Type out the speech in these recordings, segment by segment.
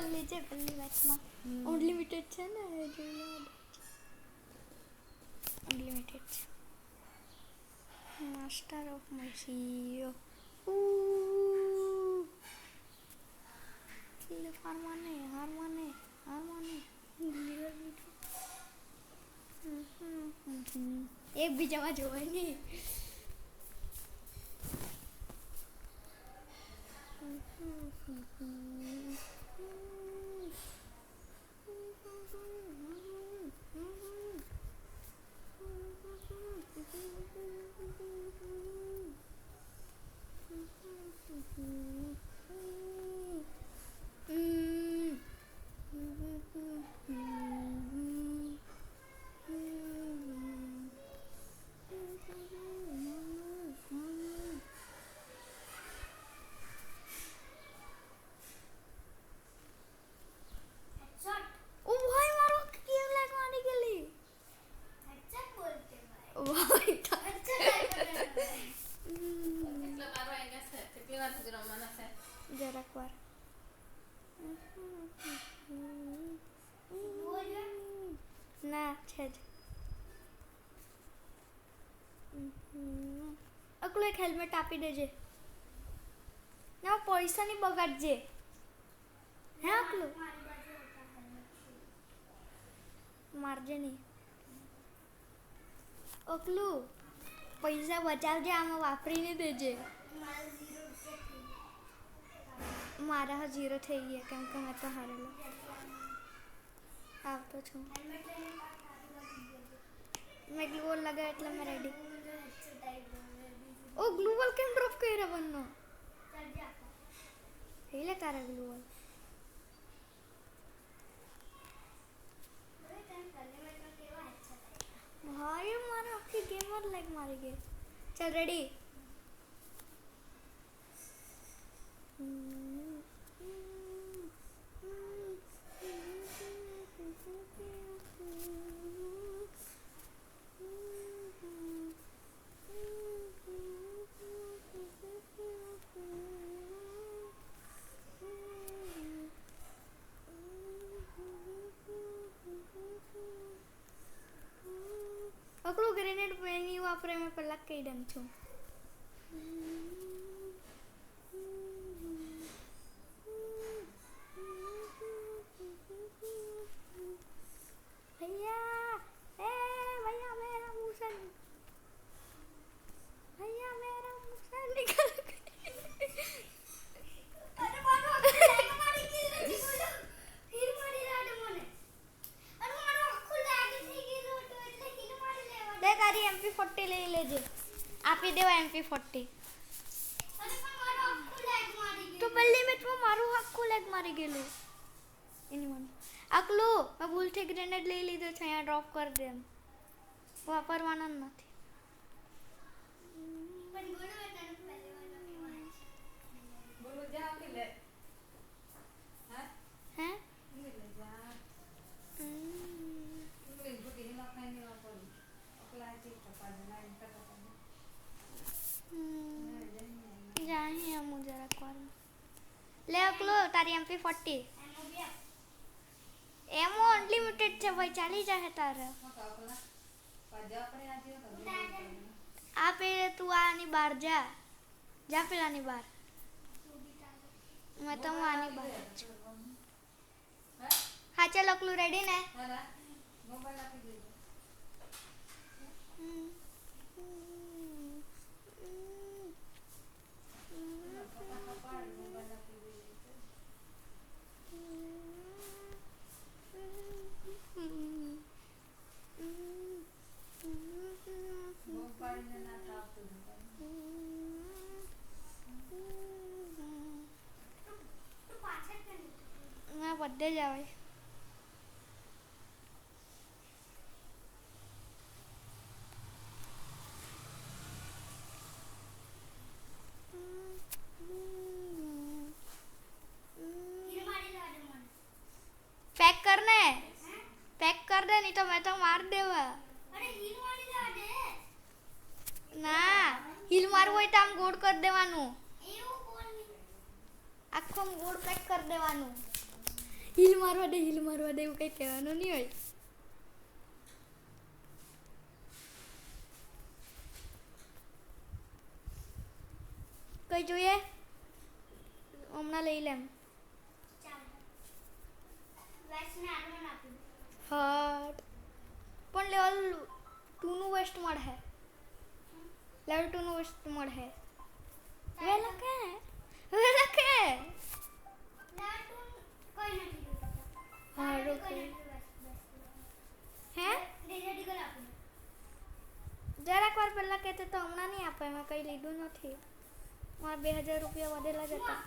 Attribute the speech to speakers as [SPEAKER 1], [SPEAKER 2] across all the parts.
[SPEAKER 1] कर लीजिए पहली मैच में अनलिमिटेड છે ને अनलिमिटेड मास्टर ऑफ मशीयो ले हार माने एक भी जमा जो है नहीं ના છે જ અકલો એક હેલ્મેટ આપી દેજે ના પૈસા ની બગાડજે હે અકલો મારજે નહીં અકલું પૈસા બચાવજે આમાં વાપરીને દેજે મારા 0 થઈ ગયા કેમ કે મેં તો હારેલો આવતો છું मैं ग्लू वॉल लगा એટલે मैं रेडी ओ ग्लू वॉल કેમ ડ્રોપ કર્યા બનનો હેલે તારા ગ્લू वॉल भाई मारा आखी गेमर लाइक मारी गए चल रेडी अकलो ग्रेनेड नहीं वापरे मैं पहला कई डन छूं भैया भैया मेरा मूसन निकल अरे मारो मारी की फिर मारी राडे मोने अरे मारो आखो लागे થઈ ગઈ રોટો એટલે કિલ મારી લેવા દે તારી MP40 લઈ લેજે આપી દેવા MP40 અરે પણ મારો આખો લેગ મારી ગયો તો પહેલી મેચમાં મારો આખો લેગ મારી ગયેલો એનીવન આકલો મેં ભૂલથી ગ્રેનેડ લઈ લીધો છે અહીંયા ડ્રોપ કરી દે વાપરવાનો નથી પણ ગોળો એટલે પહેલી વાર બોલો જાઓ કે લે હે લે જા ઇંગ્લિશ બુટી હિલા ખાઈને વાપરું અકલા ચીક કપા દેના ઇનકા કપા जाए हम जरा कॉल ले अकलो तारी MP40 एमो अनलिमिटेड છે ભાઈ ચાલી જાહે તારે આપે તું આની બહાર જા પેલાની બહાર मैं तो आनी बहार हाँ चल अकलू रेडी ने मैं बर्थडे जावे पैक कर दे नहीं तो मैं तो मार देवा अरे हील मारी ला दे ना हील मारવો હોય તો આમ ગોળ કરી દેવાનું એવું બોલ આખો ગોળ પેક કરી દેવાનું હિલ મારવા દે એવું કંઈ કહેવાનું નહીં હોય. કઈ જોઈએ હમણાં લઈ લેમ. હટ પણ લેવલ 2 નું વેસ્ટ મળે. લેવલ 2 નું વેસ્ટ મળે. વેલા કે હા રોકે હે જરાક વાર પહેલા કહેતે તો હમણાં નહીં આપે. મેં કંઈ લીધું નથી. મારા 2000 રૂપિયા વધેલા જ હતા.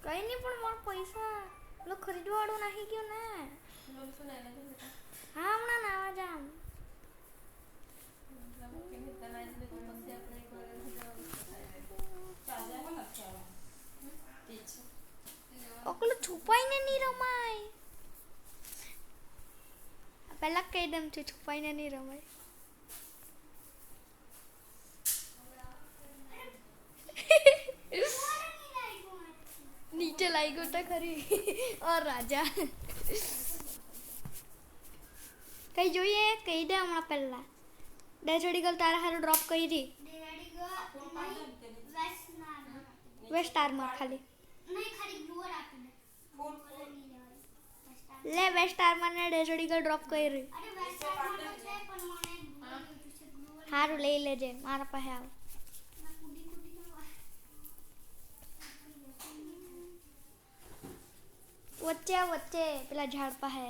[SPEAKER 1] કંઈ નહીં પણ મારા પૈસા પેલો ખરીદવાવાળું નાખી ગયો ને. હા હમણાં નાવા જામ. ઓકલું છુપાઈને નહીં રમાય. પહેલા કહી દઉં છું છુપાઈને નહીં રમાય. નીચે લાગી ગયો તો ખરી. ઓર રાજા કઈ જોઈએ કહી દે હમણાં પહેલા. ડેજોડી ગર્લ તારા હારું ડ્રોપ કરી વેસ્ટ આર્મર ખાલી લે. વેસ્ટ આર્મર ને ડેજોડી ગર્લ ડ્રોપ કરી. હારું લઈ લેજે મારા પાસે આવ. વચ્ચે પેલા ઝાડ પાસે.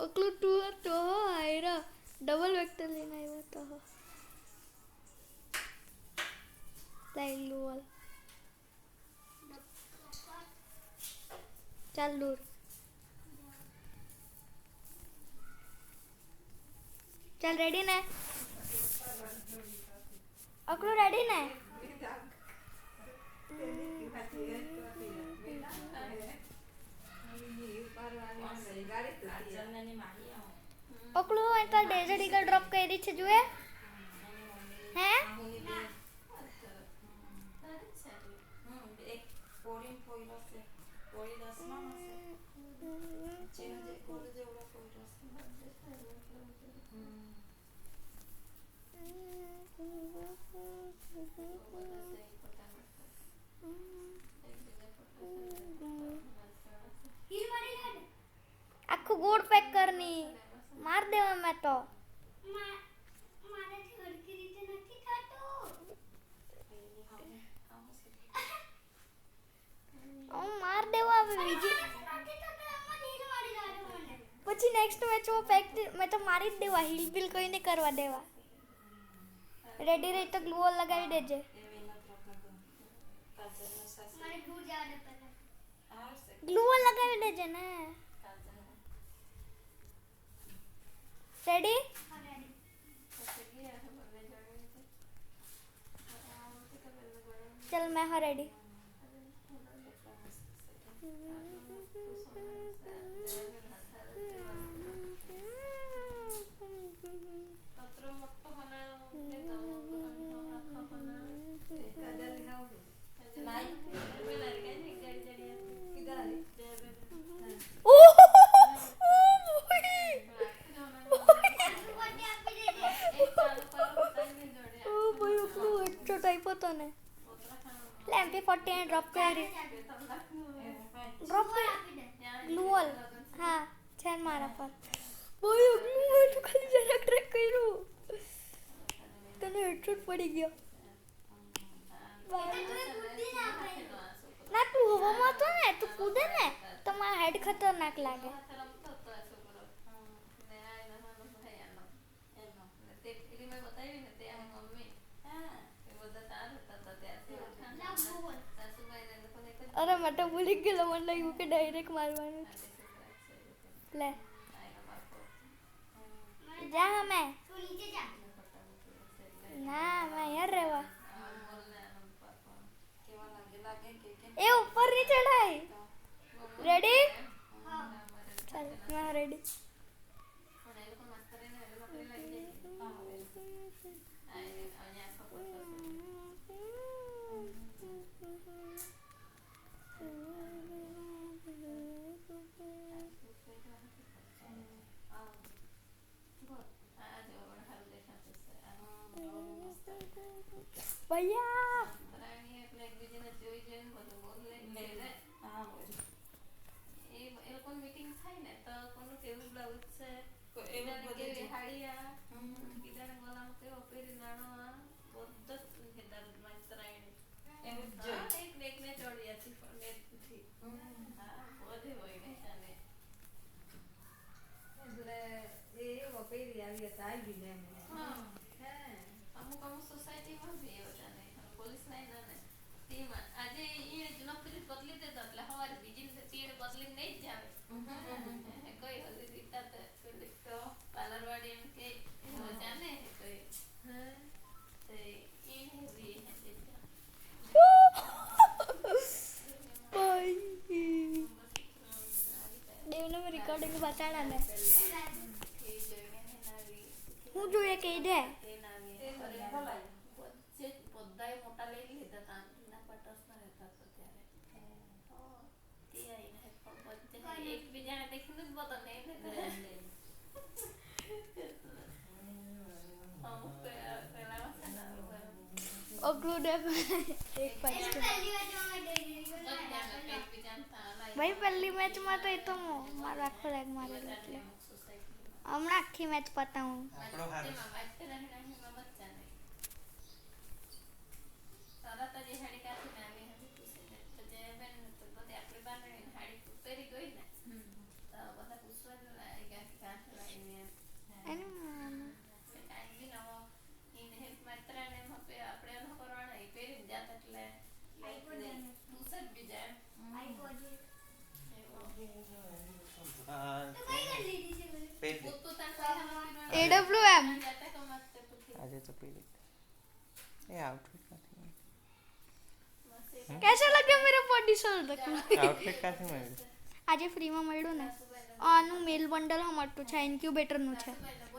[SPEAKER 1] અકલું તું તો આયરા ડબલ વેક્ટર લઈને આવ્યો તો લાઈન લોલ. ચાલ દૂર. ચાલ રેડી ને અકલું રેડી ને. ઓકલું એક ડેઝર્ટ ઈગલ ડ્રોપ કરી છે જુએ હે. આખું ગોળ પેક કરની માર દેવા મેં તો. માર દેવા હવે બીજી પછી નેક્સ્ટ મેચ પેક મેં તો મારી જ દેવા. હિલ બિલ કઈ નહીં કરવા દેવા. રેડી રહી તો ગ્લુ વોલ લગાવી દેજે. ગ્લુ વોલ લગાવી દેજે ને. રેડી ચલ मैं हाँ रेडी. MP40 ડ્રોપ કરી. ડ્રોપ ગ્લુ વોલ હા છે મારા પર. ઓય ગ્લુ વોલ તો ખાલી જરા ટ્રેક કર્યું તને હેડશોટ પડી ગયો. ના તું હવામાં તો ને તું કૂદે ને તો મારા હેડ ખતરનાક લાગે. અરે મેં તો ભૂલી ગયેલો. મને લાગ્યું કે ડાયરેક્ટ મારવાનું લે જા. અમે ના મેં યાર રહેવા એ ઉપર નહીં ચડાય. રેડી ચાલ મેં રેડી.
[SPEAKER 2] કીધાને ગોલામાં કેવો પહેરી નાનો બધો જ ખેદાર માત્રાયણ
[SPEAKER 3] એમ જ
[SPEAKER 2] હા
[SPEAKER 3] જોઈ
[SPEAKER 2] એક ને એકને ચોડી હતી પણ થી હા બધે હોય ને તને
[SPEAKER 3] એટલે એ એવો પહેરી આવી હતા આવી ને એમ
[SPEAKER 2] હા
[SPEAKER 3] હે
[SPEAKER 2] અમુક અમુક સોસાયટીમાં બી એવો જાણે પોલીસ લાઈન ને તેમાં આજે ઈ જ નોકરી બદલી દેતા એટલે સવારે બીજી ને તીડ બદલી નહીં જ જાવે કઈ હલી રીતા તો પાર્લર વાળી એમ કે એવો જાણે કઈ તો ઈ હેવી હે
[SPEAKER 1] દેવને મેં રેકોર્ડિંગ બતાડા ને હું જોઈએ કહી દે
[SPEAKER 2] બધાએ મોટા લઈ લીધા હતા ના પટસ ના રહેતા હતા ત્યારે તે આઈને પણ બધે એકબીજાને દેખીને જ બદલ નહીં અમુક પેલા
[SPEAKER 1] ઓગલું દે એક પછી ભાઈ પહેલી મેચમાં તો એ તો મારો આખો લેગ મારેલો એટલે હમણાં આખી મેચ પતાવું AWM
[SPEAKER 4] આજે તો પેલી એ આउटफिट કાથી
[SPEAKER 1] कैसा लगे मेरा बॉडी शोल्डर
[SPEAKER 4] આउટફિટ કાથી મળ્યું
[SPEAKER 1] આજે ફ્રીમાં મળ્યું ને આનું મેલ બંડલ હમારતું છે ઇન્ક્યુબેટરનું છે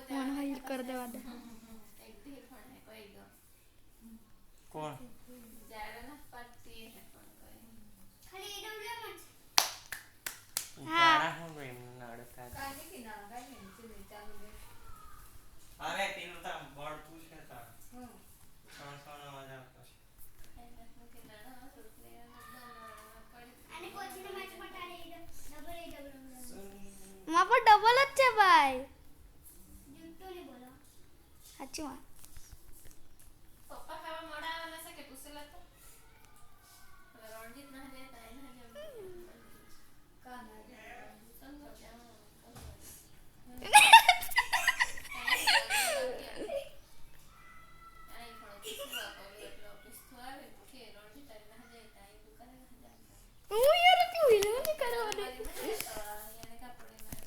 [SPEAKER 1] મને હાઈર કરી દેવા દે
[SPEAKER 4] કોણ જાણા હું ભાઈ મને અડતા
[SPEAKER 3] કાની કે ના કાઈ નહીં ચાલુ દે
[SPEAKER 4] અરે પેલું તા બોર્ડ પૂછે તા
[SPEAKER 3] હમ
[SPEAKER 4] સોનો અવાજ આવતો છે
[SPEAKER 1] માં પર ડબલ જ છે ભાઈ સાચી વાત
[SPEAKER 2] પપ્પા ખાવા મોડા આવેલા છે કે પૂછેલા તો રણજીત ના જાય તાઈ ના જાય
[SPEAKER 3] કાના
[SPEAKER 1] હું યાર ક્यों હિલો નહીં કરવા દે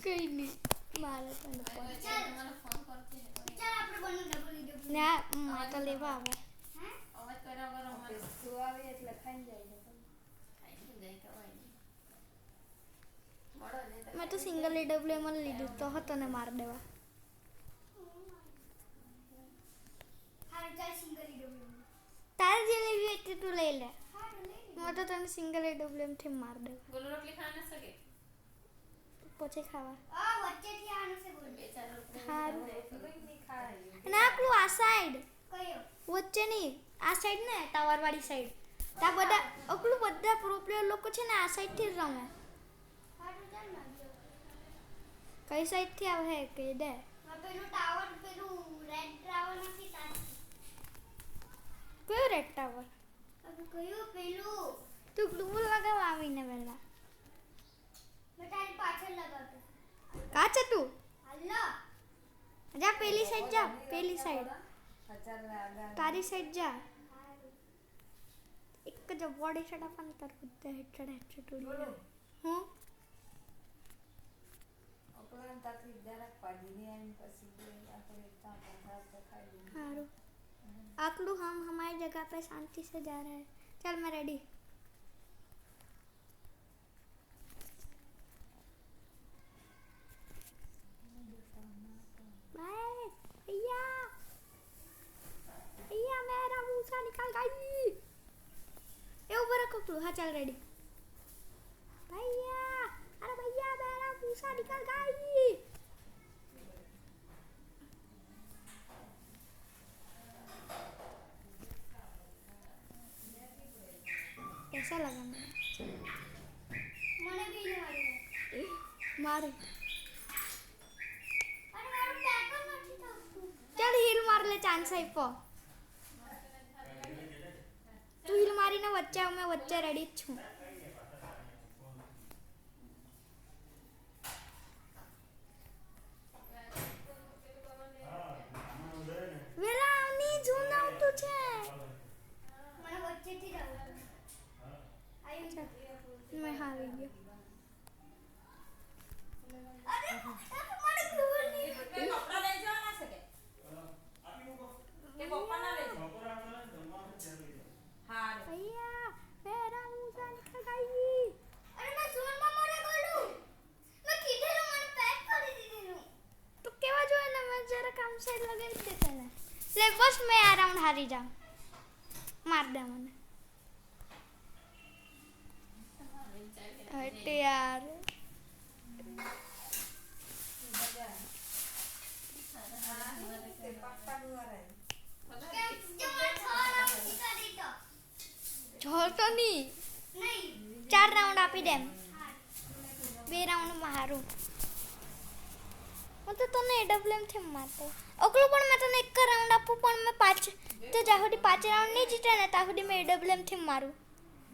[SPEAKER 1] કઈ નહીં મારે પણ ના માં તો લેવા આવે
[SPEAKER 3] તું આવે એટલે ખાઈ જાય
[SPEAKER 1] મેં તો સિંગલ AWM લીધું તો હતો ને માર દેવા તારે જે લેવી હોય તે તું લઈ લે મેં તો તને સિંગલ AWM થી માર દેવા
[SPEAKER 2] બોલો રોટલી ખાના શકે
[SPEAKER 1] પછી ખાવા
[SPEAKER 2] બે ચાર રોટલી
[SPEAKER 1] હારું
[SPEAKER 3] નહીં ખાય
[SPEAKER 1] ના પેલું આ સાઈડ વચ્ચે નહીં આ સાઈડ ને ટાવર વાળી સાઈડ ત્યાં બધા પેલું બધા પ્રો પ્લેયર લોકો છે ને આ સાઈડ થી જ રમે કઈ સાઈડ થી આવે કહી દે કયું રેડ ટાવર તું ગ્લુ લગાવ આવીને પહેલા કા છે તું જા પેલી સાઈડ જા પેલી સાઈડ તારી સાઈડ જા એક જ બોડી શટ આપણ તાર કુત્તે હેડશોટ ઉડી હું
[SPEAKER 3] આપણે તાથી જરાક પાડીને આવીને પછી આપણે ત્યાં પંદર ખાઈ લઈએ
[SPEAKER 1] हारू आकलू हम हमारी जगह पे शांति से जा रहे हैं चल मैं रेडी बाय भैया भैया मेरा मूसा निकल गई ये ऊपर रखो तू हाँ चल रेडी भैया अरे भैया मेरा मूसा निकल गई कैसा लगा मैंने भी मारे अरे मारो पैक कर લે ચાન્સ આપ્યો તું હિલ મારીને વચ્ચે આવ મેં વચ્ચે રેડી જ છું વેલા આવની ઝૂમ આવતું છે
[SPEAKER 2] મને વચ્ચેથી જ આવતું.
[SPEAKER 1] મેં હારી ગયો
[SPEAKER 2] અરે મને ખબર નહીં.
[SPEAKER 3] તે કપડા લઈ જવાના છે કે તે પપ્પાના લઈ જાઓ. હા રે.
[SPEAKER 1] ભૈયા મેરા મુઝા નિકલ ગઈ
[SPEAKER 2] અરે મેં ઝોનમાં મોરે ગયું. મેં કીધેલું મને પેક કરી દીધેલું.
[SPEAKER 1] તો કેવા જોઈએ ને મેં જરા કામ સાઈડ લગાવી દે તને લે બસ મેં આ રાઉન્ડ હારી જાઉં માર દે મને હટ યાર
[SPEAKER 3] તે પપ્પાનું વરાય.
[SPEAKER 2] કેમ કે મને 6 રાઉન્ડ કરી તો.
[SPEAKER 1] જોર તો નહીં
[SPEAKER 2] નહીં.
[SPEAKER 1] 4 રાઉન્ડ આપી દે 2 રાઉન્ડમાં હારું હું તો તને એડબ્લ્યુએમ થી મારતો ઓકલું પણ મેં તને એક રાઉન્ડ આપું પણ મેં 5 તો જ્યાં સુધી 5 રાઉન્ડ નહીં જીતે ને ત્યાં સુધી મેં એડબ્લ્યુએમ થી મારું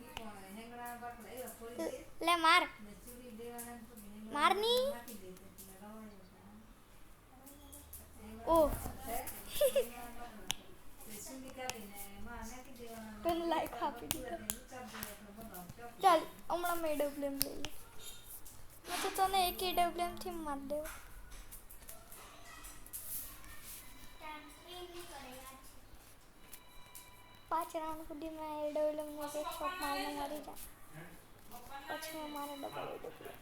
[SPEAKER 3] ઈ કોણ હેંગણા બાટલા એ થોડી દે.
[SPEAKER 1] લે માર
[SPEAKER 3] ને ચૂડી દેવાના ને તો એને
[SPEAKER 1] મારની
[SPEAKER 3] નાખી દે એટલે રવાય.
[SPEAKER 1] ઓ
[SPEAKER 3] તે ચૂડી કાઢીને એમાં નાખી દેવાના.
[SPEAKER 1] તને લાઈક આપી દીધો
[SPEAKER 3] ચાપ દે એટલે બનાવ.
[SPEAKER 1] ચાલ હમણાં મેં એડબ્લ્યુએમ લઈ લે મેં તો તને એક એડબ્લ્યુએમ થી માર દેવું
[SPEAKER 2] ટ્રાન્સફર નહીં કરેલા છે.
[SPEAKER 1] 5 રાઉન્ડ સુધી મેં એડબ્લ્યુએમ ને એક શોટ મારીને મરી જાય પછી મેં મારે ડબલ એડબ્લ્યુએમ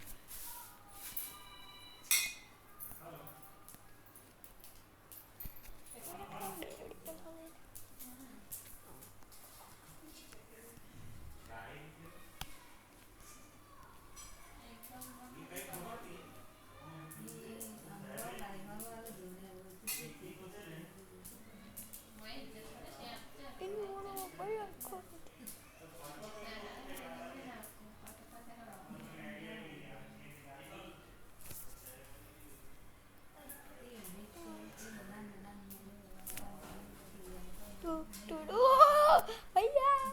[SPEAKER 1] ભૈયા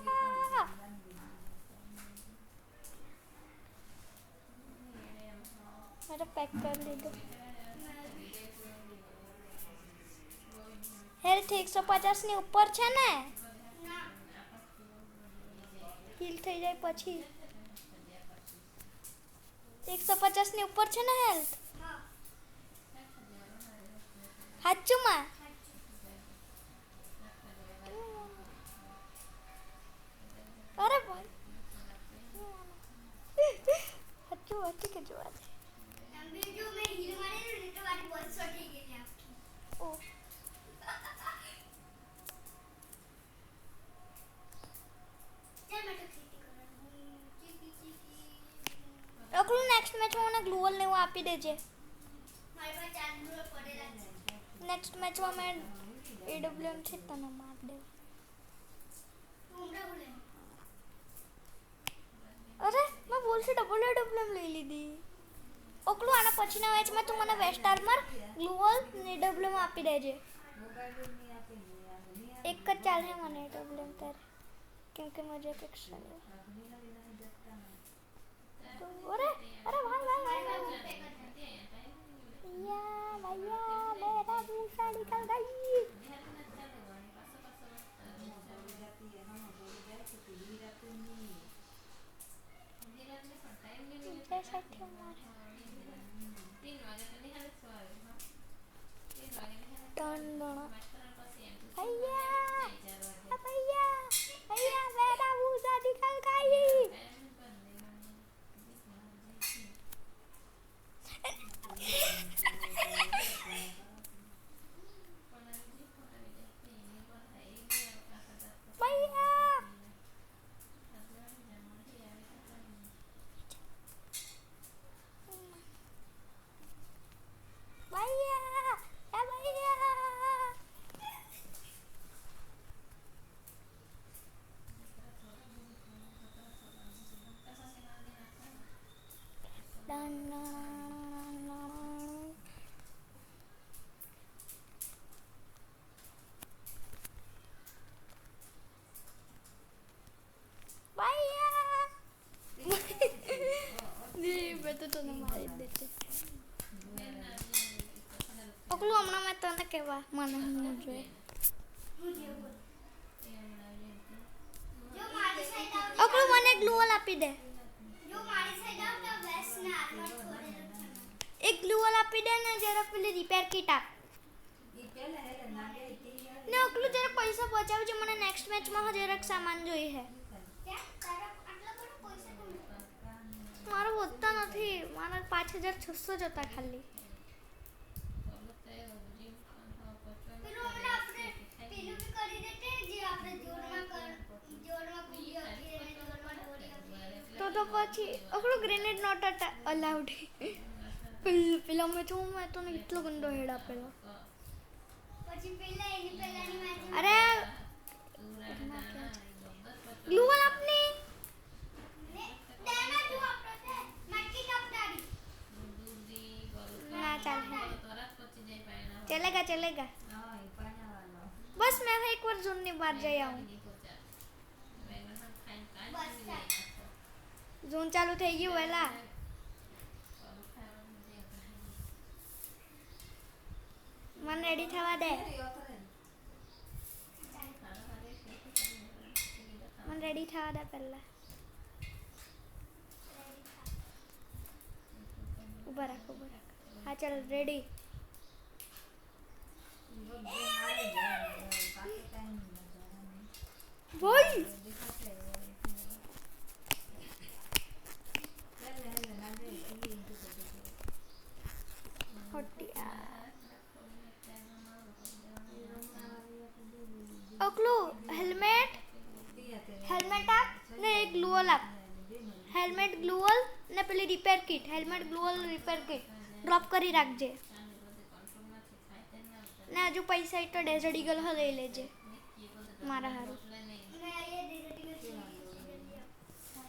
[SPEAKER 1] મેં પેક કરી લીધું હેલ્થ 150 ની ઉપર છે ને હીલ થઈ જાય પછી 150 ની ઉપર છે ને હેલ્થ સાચુંમાં અરે ભાઈ સાચું હતું કે જોવા છે
[SPEAKER 2] એમ બી જો મેં હીલ મારેલું ને તો મારી 200 થઈ ગઈ આખી.
[SPEAKER 1] ઓ
[SPEAKER 2] ચાલ મેં તો ખેતી કરવાનું. ચીકી.
[SPEAKER 1] ઓકલું નેક્સ્ટ મેચમાં મને ગ્લુઅલ ને એવું આપી દેજે
[SPEAKER 2] મારી પાસે 4 ડોલર પડેલા છે.
[SPEAKER 1] નેક્સ્ટ મેચમાં મેં એડબ્લ્યુએમ થી તને માર દે
[SPEAKER 2] તું હમણાં બોલે.
[SPEAKER 1] અરે મેં બોલથી ડબલ એડબ્લ્યુએમ લઈ લીધી ઓકલું આના પછીના મેચમાં તું મને વેસ્ટ આર્મર ગ્લુઅલ ને એડબ્લ્યુએમ આપી દેજે
[SPEAKER 3] મોબાઈલ ની આપી દે. આ નહીં
[SPEAKER 1] એક જ ચાલે મને એડબ્લ્યુએમ તારે કેમ કે મુझे एक्स्ट्रा नहीं
[SPEAKER 3] આપની હાલી નહીં જતા ને.
[SPEAKER 1] तो अरे अरे भाई भाई भाई
[SPEAKER 2] મારી
[SPEAKER 1] भाई
[SPEAKER 2] પાસે પેક જ નથી.
[SPEAKER 1] भैया भैया मेरा भूसा निकल गई
[SPEAKER 3] બોલી જાતી એનામાં બોલી જાય કે પીલી રાતું નહીં.
[SPEAKER 1] जैसा कि हमारे टन दोना भैया भैया भैया मेरा भूसा निकल गई भैया भैया भैया રૂપિયા તો તને મારી જ દેતે ઓકલું હમણાં મેં તને કહેવા મને હું જોઈએ ઓકલું મને ગ્લુઅલ આપી દે એક ગ્લુઅલ આપી દે ને જરા પેલી રિપેર કીટ આપ ને ઓકલું જરા પૈસા બચાવજે મને નેક્સ્ટ મેચમાં જરાક સામાન જોઈએ હે મારો વધતા નથી મારા 5600 જ હતા ખાલી તો પછી ઓકળું ગ્રેનેડ નોટ અલાઉડ પેલા મેં તો ને એટલો ગંદો હેડ આપેલો અરે ગ્લુઅલ આપની ના चलेगा बस मैं एक बार जोन ની બહાર જઈ આવું ઝોન ચાલુ થઈ ગયું વેલા મને રેડી થવા દે મને રેડી થવા દે પહેલા ઉભા રાખ હા ચાલ રેડી ભાઈ ઓકલું હેલ્મેટ આપ ને એક ગ્લુઅલ આપ હેલ્મેટ ગ્લુઅલ ને પેલી રિપેર કિટ હેલ્મેટ ગ્લુઅલ રિપેર કિટ ડ્રોપ કરી રાખજે ને હજુ પૈસા તો ડેઝર્ટ ઈગલ લઈ લેજે મારા હારું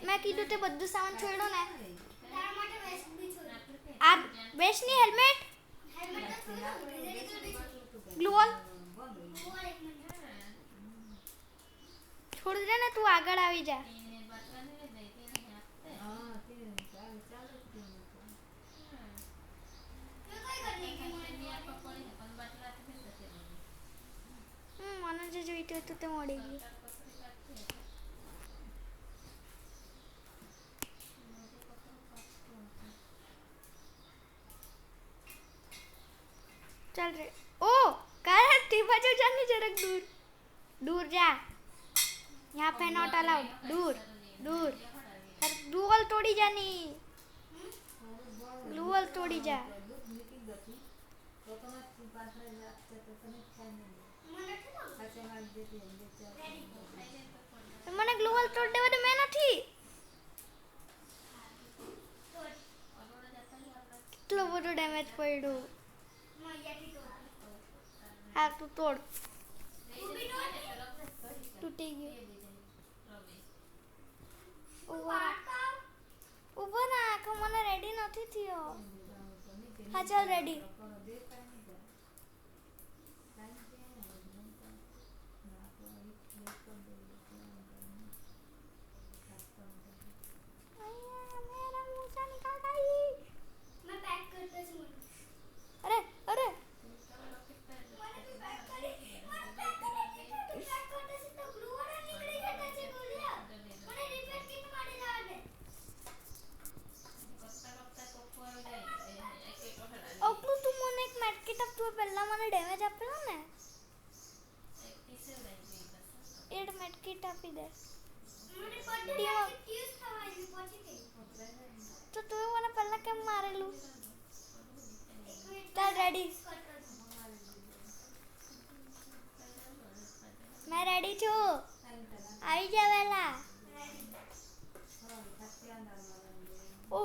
[SPEAKER 1] મેં કીધું તે બધું સામાન છોડ્યો ને આ બેસ્ટની હેલ્મેટ ગ્લુઅલ છોડ દે ને તું આગળ આવી જા મને જે જોઈતું હતું તે મળી ગયું चल रे ओ कार ती बाजू जाने जरा दूर दूर जा यहाँ पे नॉट अलाउड दूर दूर ग्लूअल तोड़ी जानी ग्लूअल तोड़ी जा મને ગ્લોબલ તોડ દેવા દે મેં નથી કેટલો બધો ડેમેજ પડ્યો હા તું તોડ તૂટી ગયું ઉભો રાખ મને રેડી નથી થયો હા ચાલ રેડી अरे अरे ઓકલું તું મને એક મેડકિટ આપતું પહેલા મને ડેમેજ આપેલો ને એડ મેડકિટ આપી દે તો તું મને પહેલા કેમ મારેલું ચાલ રેડી मैं रेडी છું આવી જા વેલા ઓ